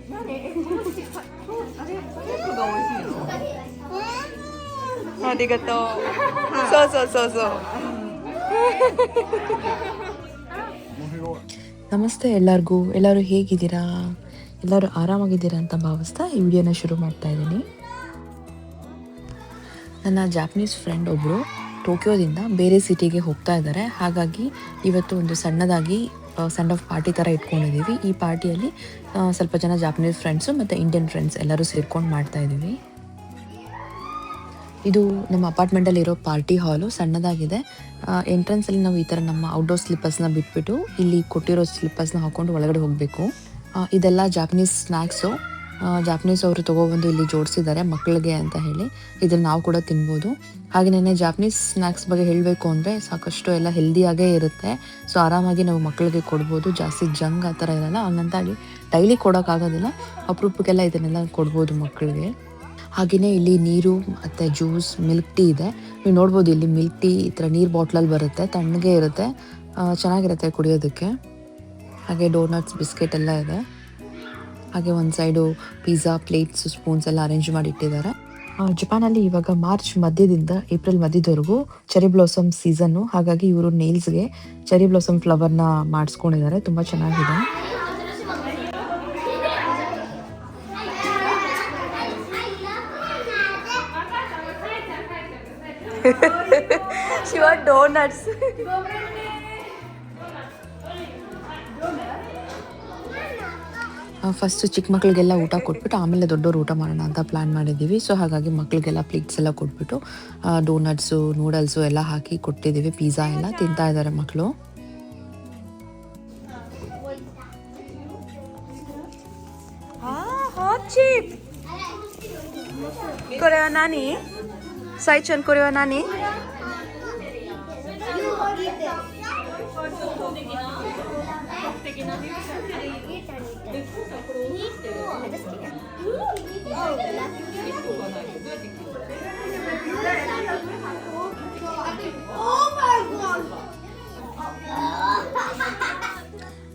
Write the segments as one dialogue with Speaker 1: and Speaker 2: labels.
Speaker 1: ありがとう。そうそうそうそう。ನಮಸ್ತೆ ಎಲ್ಲರಿಗೂ. ಎಲ್ಲರೂ ಹೇಗಿದ್ದೀರಾ? ಎಲ್ಲರೂ ಆರಾಮಾಗಿದ್ದೀರಾ ಅಂತ ಭಾವಿಸ್ತಾ ಈ ವಿಡಿಯೋನ ಶುರು ಮಾಡ್ತಾ ಇದ್ದೀನಿ. ನನ್ನ ಜಾಪನೀಸ್ ಫ್ರೆಂಡ್ ಒಬ್ಬರು ಟೋಕಿಯೋದಿಂದ ಬೇರೆ ಸಿಟಿಗೆ ಹೋಗ್ತಾ ಇದ್ದಾರೆ. ಹಾಗಾಗಿ ಇವತ್ತು ಒಂದು ಸಣ್ಣದಾಗಿ ಸೆಂಡ್ ಆಫ್ ಪಾರ್ಟಿ ಥರ ಇಟ್ಕೊಂಡಿದ್ದೀವಿ. ಈ ಪಾರ್ಟಿಯಲ್ಲಿ ಸ್ವಲ್ಪ ಜನ ಜಾಪನೀಸ್ ಫ್ರೆಂಡ್ಸು ಮತ್ತು ಇಂಡಿಯನ್ ಫ್ರೆಂಡ್ಸ್ ಎಲ್ಲರೂ ಸೇರ್ಕೊಂಡು ಮಾಡ್ತಾ ಇದ್ದೀವಿ. ಇದು ನಮ್ಮ ಅಪಾರ್ಟ್ಮೆಂಟಲ್ಲಿ ಇರೋ ಪಾರ್ಟಿ ಹಾಲು ಸಣ್ಣದಾಗಿದೆ. ಎಂಟ್ರೆನ್ಸಲ್ಲಿ ನಾವು ಈ ಥರ ನಮ್ಮ ಔಟ್ಡೋರ್ ಸ್ಲಿಪ್ಪರ್ಸ್ನ ಬಿಟ್ಬಿಟ್ಟು ಇಲ್ಲಿ ಕೊಟ್ಟಿರೋ ಸ್ಲಿಪ್ಪರ್ಸ್ನ ಹಾಕ್ಕೊಂಡು ಒಳಗಡೆ ಹೋಗಬೇಕು. ಇದೆಲ್ಲ ಜಾಪನೀಸ್ ಸ್ನ್ಯಾಕ್ಸು. ಜಾಪನೀಸ್ ಅವರು ತೊಗೊಬಂದು ಇಲ್ಲಿ ಜೋಡಿಸಿದ್ದಾರೆ ಮಕ್ಕಳಿಗೆ ಅಂತ ಹೇಳಿ. ಇದನ್ನು ನಾವು ಕೂಡ ತಿನ್ಬೋದು. ಹಾಗೆಯೇ ಜಾಪನೀಸ್ ಸ್ನ್ಯಾಕ್ಸ್ ಬಗ್ಗೆ ಹೇಳಬೇಕು ಅಂದರೆ ಸಾಕಷ್ಟು ಎಲ್ಲ ಹೆಲ್ದಿಯಾಗೇ ಇರುತ್ತೆ. ಸೊ ಆರಾಮಾಗಿ ನಾವು ಮಕ್ಕಳಿಗೆ ಕೊಡ್ಬೋದು. ಜಾಸ್ತಿ ಜಂಕ್ ಆ ಥರ ಇರಲ್ಲ. ಹಂಗಂತಾಗಿ ಡೈಲಿ ಕೊಡೋಕ್ಕಾಗೋದಿಲ್ಲ, ಅಪರೂಪಕ್ಕೆಲ್ಲ ಇದನ್ನೆಲ್ಲ ಕೊಡ್ಬೋದು ಮಕ್ಕಳಿಗೆ. ಹಾಗೆಯೇ ಇಲ್ಲಿ ನೀರು ಮತ್ತು ಜ್ಯೂಸ್, ಮಿಲ್ಕ್ ಟೀ ಇದೆ. ನೀವು ನೋಡ್ಬೋದು ಇಲ್ಲಿ ಮಿಲ್ಕ್ ಟೀ ಈ ಥರ ನೀರು ಬಾಟ್ಲಲ್ಲಿ ಬರುತ್ತೆ, ತಣ್ಣಗೆ ಇರುತ್ತೆ, ಚೆನ್ನಾಗಿರುತ್ತೆ ಕುಡಿಯೋದಕ್ಕೆ. ಹಾಗೆ ಡೋನಟ್ಸ್, ಬಿಸ್ಕೆಟ್ ಎಲ್ಲ ಇದೆ. ಹಾಗೆ ಒಂದು ಸೈಡು ಪಿಜ್ಜಾ, ಪ್ಲೇಟ್ಸ್, ಸ್ಪೂನ್ಸ್ ಎಲ್ಲ ಅರೇಂಜ್ ಮಾಡಿ ಇಟ್ಟಿದ್ದಾರೆ. ಜಪಾನಲ್ಲಿ ಇವಾಗ ಮಾರ್ಚ್ ಮಧ್ಯದಿಂದ ಏಪ್ರಿಲ್ ಮಧ್ಯದವರೆಗೂ ಚೆರಿ ಬ್ಲಾಸಮ್ ಸೀಸನ್ನು. ಹಾಗಾಗಿ ಇವರು ನೇಲ್ಸ್ಗೆ ಚೆರಿ ಬ್ಲಾಸಮ್ ಫ್ಲವರ್ನ ಮಾಡಿಸ್ಕೊಂಡಿದ್ದಾರೆ. ತುಂಬ ಚೆನ್ನಾಗಿದೆ. ಶಿವ ಡೋನಟ್ಸ್. ಫಸ್ಟು ಚಿಕ್ಕ ಮಕ್ಕಳಿಗೆಲ್ಲ ಊಟ ಕೊಟ್ಬಿಟ್ಟು ಆಮೇಲೆ ದೊಡ್ಡವರು ಊಟ ಮಾಡೋಣ ಅಂತ ಪ್ಲ್ಯಾನ್ ಮಾಡಿದ್ದೀವಿ. ಸೊ ಹಾಗಾಗಿ ಮಕ್ಕಳಿಗೆಲ್ಲ ಪ್ಲೇಟ್ಸ್ ಎಲ್ಲ ಕೊಟ್ಬಿಟ್ಟು ಡೋನಟ್ಸು, ನೂಡಲ್ಸು ಎಲ್ಲ ಹಾಕಿ ಕೊಟ್ಟಿದ್ದೀವಿ. ಪಿಜ್ಜಾ ಎಲ್ಲ ತಿಂತಾ ಇದ್ದಾರೆ ಮಕ್ಕಳು. ಕೊರೆವ ನಾನಿ ಸೈಚನ್ ಕೊರೆವ ನಾನಿ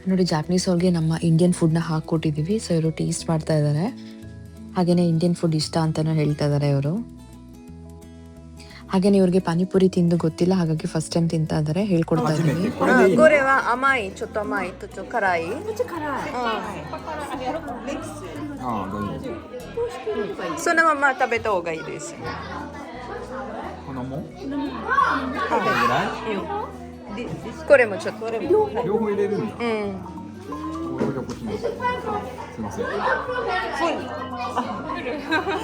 Speaker 1: ನೋಡಿ, ಜಾಪನೀಸ್ ಅವ್ರಿಗೆ ನಮ್ಮ ಇಂಡಿಯನ್ ಫುಡ್ನ ಹಾಕ್ಕೊಟ್ಟಿದ್ದೀವಿ. ಸೊ ಇವರು ಟೇಸ್ಟ್ ಮಾಡ್ತಾ ಇದ್ದಾರೆ. ಹಾಗೆಯೇ ಇಂಡಿಯನ್ ಫುಡ್ ಇಷ್ಟ ಅಂತಲೂ ಹೇಳ್ತಾ ಇದ್ದಾರೆ ಇವರು. ಹಾಗೆಯೇ ಇವ್ರಿಗೆ ಪಾನಿಪುರಿ ತಿಂದು ಗೊತ್ತಿಲ್ಲ, ಹಾಗಾಗಿ ಫಸ್ಟ್ ಟೈಮ್ ತಿಂತಾ ಇದ್ದಾರೆ. ಹೇಳ್ಕೊಡ್ತಾ ಇದ್ದೀವಿ. ಗೋರೆವಾ ಅಮಾಯಿ ಚೊತ್ತ ಅಮಾಯಿ ತುಚ್ಚು ಕರಾಯಿ ಸೊ ನಮ್ಮಮ್ಮ ತಬೇತ ಹೋಗ ಇದೆ. ಕೊರೆ ಮುಚ್ಚ ಫುಲ್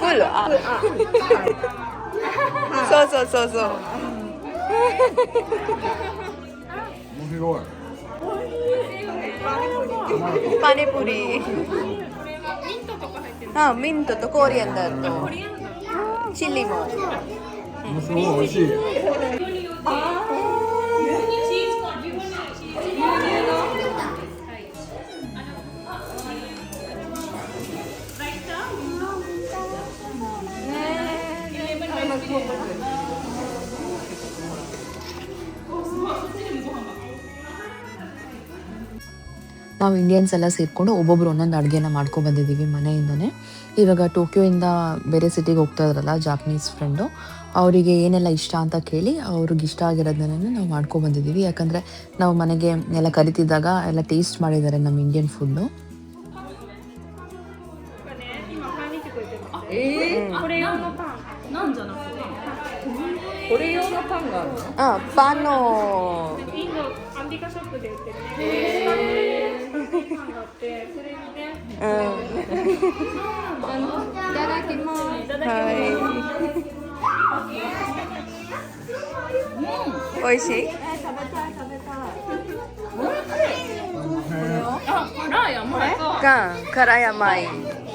Speaker 1: ಫುಲ್そう。パニプリ。ミントとコリアンダーとチリも。
Speaker 2: すごい美味しい。ನಾವು ಇಂಡಿಯನ್ಸ್ ಎಲ್ಲ ಸೇರಿಕೊಂಡು ಒಬ್ಬೊಬ್ರು ಒಂದೊಂದು ಅಡುಗೆನ ಮಾಡ್ಕೊಂಡು ಬಂದಿದ್ದೀವಿ ಮನೆಯಿಂದನೇ. ಇವಾಗ ಟೋಕಿಯೋಯಿಂದ ಬೇರೆ ಸಿಟಿಗೆ ಹೋಗ್ತಾ ಇದ್ರಲ್ಲ ಜಾಪನೀಸ್ ಫ್ರೆಂಡು, ಅವರಿಗೆ ಏನೆಲ್ಲ ಇಷ್ಟ ಅಂತ ಕೇಳಿ ಅವ್ರಿಗೆ ಇಷ್ಟ ಆಗಿರೋದನ್ನೇ ನಾವು ಮಾಡ್ಕೊಂಡು ಬಂದಿದ್ದೀವಿ. ಯಾಕಂದರೆ ನಾವು ಮನೆಗೆ ಎಲ್ಲ ಕರಿತಿದ್ದಾಗ ಎಲ್ಲ ಟೇಸ್ಟ್ ಮಾಡಿದ್ದಾರೆ ನಮ್ಮ ಇಂಡಿಯನ್ ಫುಡ್ಡು. ಪಾನ್おいしい？辛い甘い。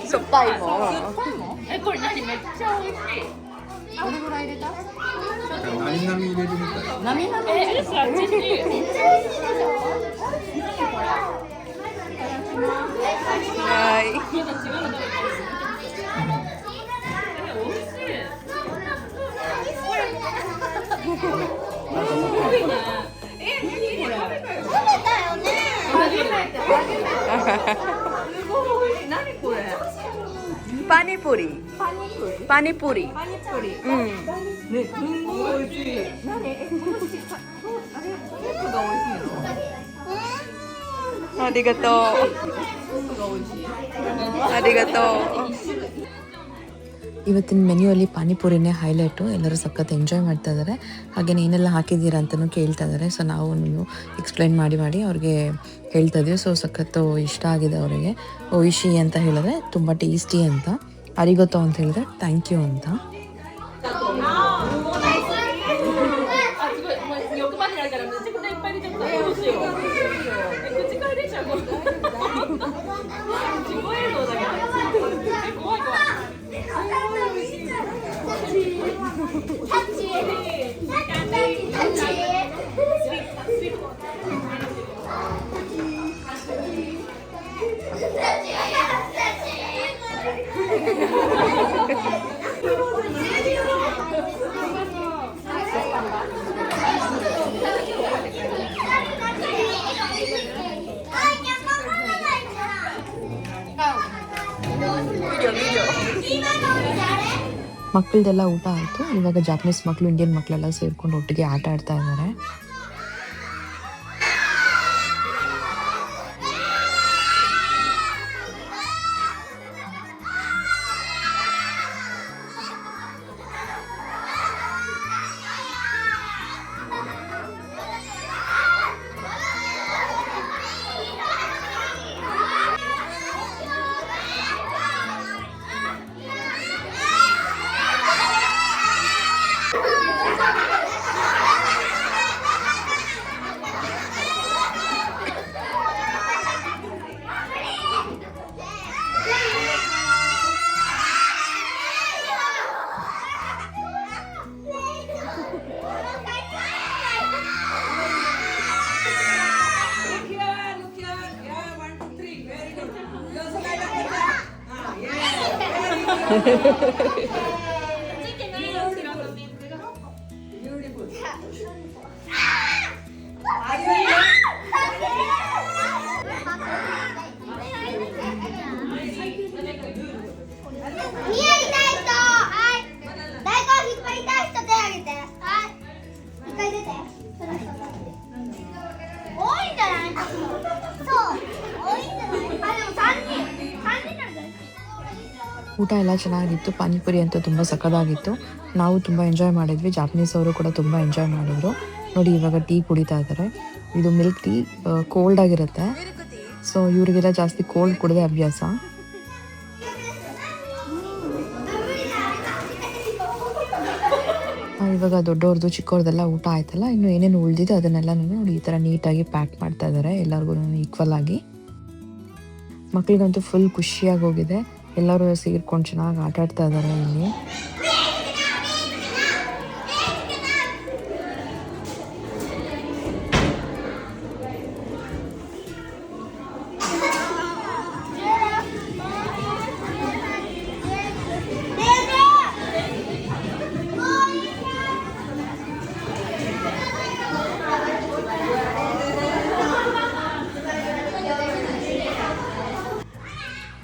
Speaker 2: しょっぱいも。これ何？めっちゃ美味しい。どれぐらい入れた？何々入れるみたい。
Speaker 1: 何々入れる？はい。
Speaker 3: 何これ？
Speaker 2: パニポリ。パニポリ。
Speaker 3: パニプリ。
Speaker 2: うん。
Speaker 3: ね、すんごい美味しい。何？このしさ、あれスープが美味しいの？
Speaker 2: ありがとう。
Speaker 3: スープが美味しい。
Speaker 2: ありがとう。ಇವತ್ತಿನ ಮೆನ್ಯೂಲ್ಲಿ ಪಾನಿಪುರಿನೇ ಹೈಲೈಟು. ಎಲ್ಲರೂ ಸಖತ್ ಎಂಜಾಯ್ ಮಾಡ್ತಾ ಇದ್ದಾರೆ. ಹಾಗೆ ಏನೆಲ್ಲ ಹಾಕಿದ್ದೀರಾ ಅಂತಲೂ ಕೇಳ್ತಾ ಇದ್ದಾರೆ. ಸೊ ನಾವು ಎಕ್ಸ್ಪ್ಲೈನ್ ಮಾಡಿ ಅವ್ರಿಗೆ ಹೇಳ್ತಾ ಇದ್ದೀವಿ. ಸೊ ಸಖತ್ತು ಇಷ್ಟ ಆಗಿದೆ ಅವರಿಗೆ. ಓಯಿಶಿ ಅಂತ ಹೇಳಿದ್ರೆ ತುಂಬ ಟೇಸ್ಟಿ ಅಂತ, ಅರಿಗೊತ್ತೋ ಅಂತ ಹೇಳಿದ್ರೆ ಥ್ಯಾಂಕ್ ಯು ಅಂತ. ಮಕ್ಕಳದೆಲ್ಲ ಊಟ ಆಯಿತು. ಇವಾಗ ಜಾಪನೀಸ್ ಮಕ್ಕಳು ಇಂಡಿಯನ್ ಮಕ್ಕಳೆಲ್ಲ ಸೇರ್ಕೊಂಡು ಒಟ್ಟಿಗೆ ಆಟ ಆಡ್ತಾ ಇದ್ದಾರೆ. ಊಟ ಎಲ್ಲ ಚೆನ್ನಾಗಿತ್ತು. ಪಾನಿಪುರಿ ಅಂತೂ ತುಂಬ ಸಖತ್ತಾಗಿತ್ತು. ನಾವು ತುಂಬ ಎಂಜಾಯ್ ಮಾಡಿದ್ವಿ. ಜಾಪನೀಸ್ ಅವರು ಕೂಡ ತುಂಬ ಎಂಜಾಯ್ ಮಾಡಿದ್ರು. ನೋಡಿ ಇವಾಗ ಟೀ ಕುಡಿತಾ ಇದ್ದಾರೆ. ಇದು ಮಿಲ್ಕ್ ಟೀ, ಕೋಲ್ಡ್ ಆಗಿರುತ್ತೆ. ಸೊ ಇವರಿಗೆಲ್ಲ ಜಾಸ್ತಿ ಕೋಲ್ಡ್ ಕುಡಿದೇ ಅಭ್ಯಾಸ. ಇವಾಗ ದೊಡ್ಡವ್ರದ್ದು ಚಿಕ್ಕವ್ರದ್ದೆಲ್ಲ ಊಟ ಆಯ್ತಲ್ಲ, ಇನ್ನು ಏನೇನು ಉಳಿದಿದೆ ಅದನ್ನೆಲ್ಲ ನೋಡಿ ಈ ಥರ ನೀಟಾಗಿ ಪ್ಯಾಕ್ ಮಾಡ್ತಾ ಇದ್ದಾರೆ ಎಲ್ಲರಿಗೂ ಈಕ್ವಲ್ ಆಗಿ. ಮಕ್ಕಳಿಗಂತೂ ಫುಲ್ ಖುಷಿಯಾಗಿ ಹೋಗಿದೆ. ಎಲ್ಲರೂ ಸೇರ್ಕೊಂಡು ಚೆನ್ನಾಗಿ ಆಟ ಆಡ್ತಾ ಇದ್ದಾರೆ ಇಲ್ಲಿ.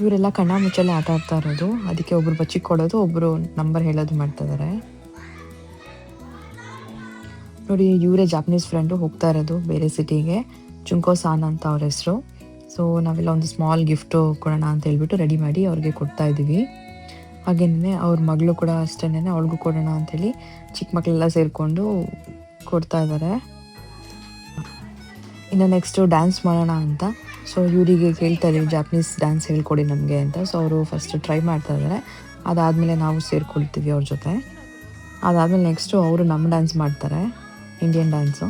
Speaker 2: ಇವರೆಲ್ಲ ಕಣ್ಣ ಮುಚ್ಚಲ್ಲೇ ಆಟ ಆಡ್ತಾ ಇರೋದು. ಅದಕ್ಕೆ ಒಬ್ರು ಬಚ್ಚಿಕೊಡೋದು, ಒಬ್ರು ನಂಬರ್ ಹೇಳೋದು ಮಾಡ್ತಾ ಇದ್ದಾರೆ. ನೋಡಿ ಇವರೇ ಜಾಪನೀಸ್ ಫ್ರೆಂಡು ಹೋಗ್ತಾ ಇರೋದು ಬೇರೆ ಸಿಟಿಗೆ. ಚುಂಕೋ ಸಾನ್ ಅಂತ ಅವ್ರ ಹೆಸರು. ಸೊ ನಾವೆಲ್ಲ ಒಂದು ಸ್ಮಾಲ್ ಗಿಫ್ಟು ಕೊಡೋಣ ಅಂತ ಹೇಳ್ಬಿಟ್ಟು ರೆಡಿ ಮಾಡಿ ಅವ್ರಿಗೆ ಕೊಡ್ತಾ ಇದ್ದೀವಿ. ಹಾಗೇನೆ ಅವ್ರ ಮಗಳು ಕೂಡ ಅಷ್ಟೇನೆ, ಅವಳಿಗೂ ಕೊಡೋಣ ಅಂಥೇಳಿ ಚಿಕ್ಕ ಮಕ್ಕಳೆಲ್ಲ ಸೇರಿಕೊಂಡು ಕೊಡ್ತಾ ಇದ್ದಾರೆ. ಇನ್ನು ನೆಕ್ಸ್ಟು ಡ್ಯಾನ್ಸ್ ಮಾಡೋಣ ಅಂತ. ಸೊ ಇವರಿಗೆ ಕೇಳ್ತಾ ಇದ್ದೀವಿ ಜಾಪನೀಸ್ ಡ್ಯಾನ್ಸ್ ಹೇಳ್ಕೊಡಿ ನಮಗೆ ಅಂತ. ಸೊ ಅವರು ಫಸ್ಟ್ ಟ್ರೈ ಮಾಡ್ತಾ ಇದ್ದಾರೆ. ಅದಾದಮೇಲೆ ನಾವು ಸೇರ್ಕೊಳ್ತೀವಿ ಅವ್ರ ಜೊತೆ. ಅದಾದಮೇಲೆ ನೆಕ್ಸ್ಟು ಅವರು ನಮ್ಮ ಡ್ಯಾನ್ಸ್ ಮಾಡ್ತಾರೆ, ಇಂಡಿಯನ್ ಡ್ಯಾನ್ಸು.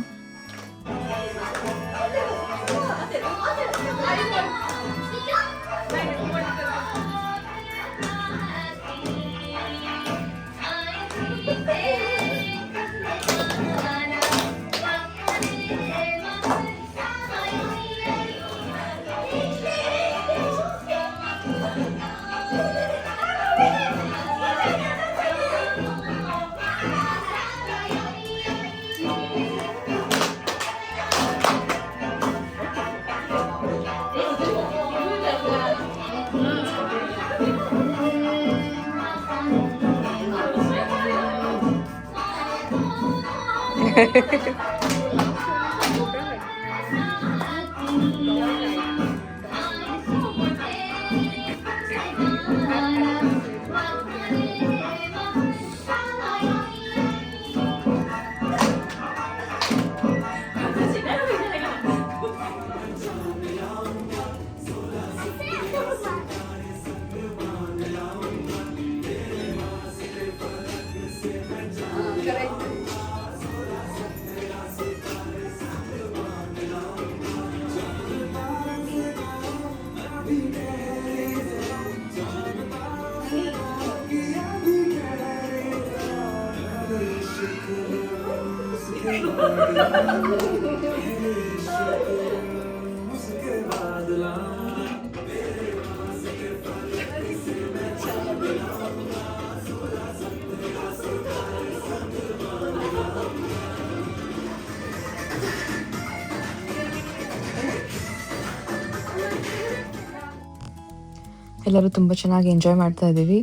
Speaker 2: ಎಲ್ಲರೂ ತುಂಬ ಚೆನ್ನಾಗಿ ಎಂಜಾಯ್ ಮಾಡ್ತಾ ಇದ್ದೀವಿ.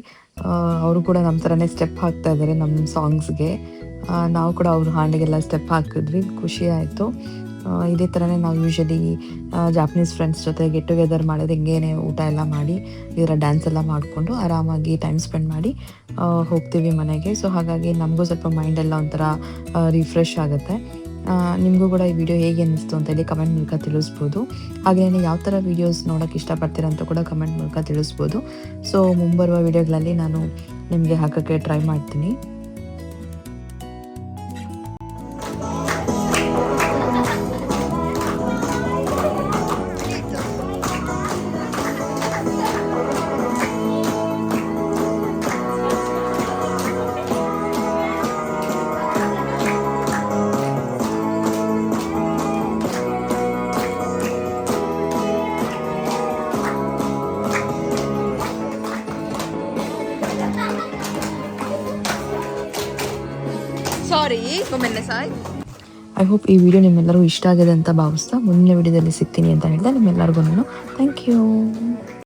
Speaker 2: ಅವರು ಕೂಡ ನಮ್ಮ ಥರನೇ ಸ್ಟೆಪ್ ಹಾಕ್ತಾ ಇದ್ದಾರೆ ನಮ್ಮ ಸಾಂಗ್ಸ್ಗೆ. ನಾವು ಕೂಡ ಅವ್ರ ಹಾಡಿಗೆಲ್ಲ ಸ್ಟೆಪ್ ಹಾಕಿದ್ವಿ, ಖುಷಿ ಆಯಿತು. ಇದೇ ಥರನೇ ನಾವು ಯೂಶಲಿ ಜಾಪನೀಸ್ ಫ್ರೆಂಡ್ಸ್ ಜೊತೆ ಗೆಟ್ ಟುಗೆದರ್ ಮಾಡೋದು ಹಿಂಗೇನೆ ಊಟ ಎಲ್ಲ ಮಾಡಿ ಇದರ ಡ್ಯಾನ್ಸ್ ಎಲ್ಲ ಮಾಡಿಕೊಂಡು ಆರಾಮಾಗಿ ಟೈಮ್ ಸ್ಪೆಂಡ್ ಮಾಡಿ ಹೋಗ್ತೀವಿ ಮನೆಗೆ. ಸೊ ಹಾಗಾಗಿ ನಮಗೂ ಸ್ವಲ್ಪ ಮೈಂಡೆಲ್ಲ ಒಂಥರ ರಿಫ್ರೆಶ್ ಆಗುತ್ತೆ. ನಿಮಗೂ ಕೂಡ ಈ ವಿಡಿಯೋ ಹೇಗೆ ಅನ್ನಿಸ್ತು ಅಂತ ಹೇಳಿ ಕಮೆಂಟ್ ಮೂಲಕ ತಿಳಿಸ್ಬೋದು. ಹಾಗೆಯೇ ಯಾವ ಥರ ವೀಡಿಯೋಸ್ ನೋಡೋಕ್ಕೆ ಇಷ್ಟಪಡ್ತೀರಾ ಅಂತ ಕೂಡ ಕಮೆಂಟ್ ಮೂಲಕ ತಿಳಿಸ್ಬೋದು. ಸೊ ಮುಂಬರುವ ವಿಡಿಯೋಗಳಲ್ಲಿ ನಾನು ನಿಮಗೆ ಹಾಕೋಕ್ಕೆ ಟ್ರೈ ಮಾಡ್ತೀನಿ.
Speaker 3: Sorry, come
Speaker 2: ಐ ಹೋಪ್ ಈ ವಿಡಿಯೋ ನಿಮ್ಮೆಲ್ಲರಿಗೂ ಇಷ್ಟ ಆಗಿದೆ ಅಂತ ಭಾವಿಸ್ತಾ ಮುಂದಿನ ವಿಡಿಯೋದಲ್ಲಿ ಸಿಗ್ತೀನಿ ಅಂತ ಹೇಳಿದೆ. ನಿಮ್ಮೆಲ್ಲರಿಗೂ ಥ್ಯಾಂಕ್ ಯು.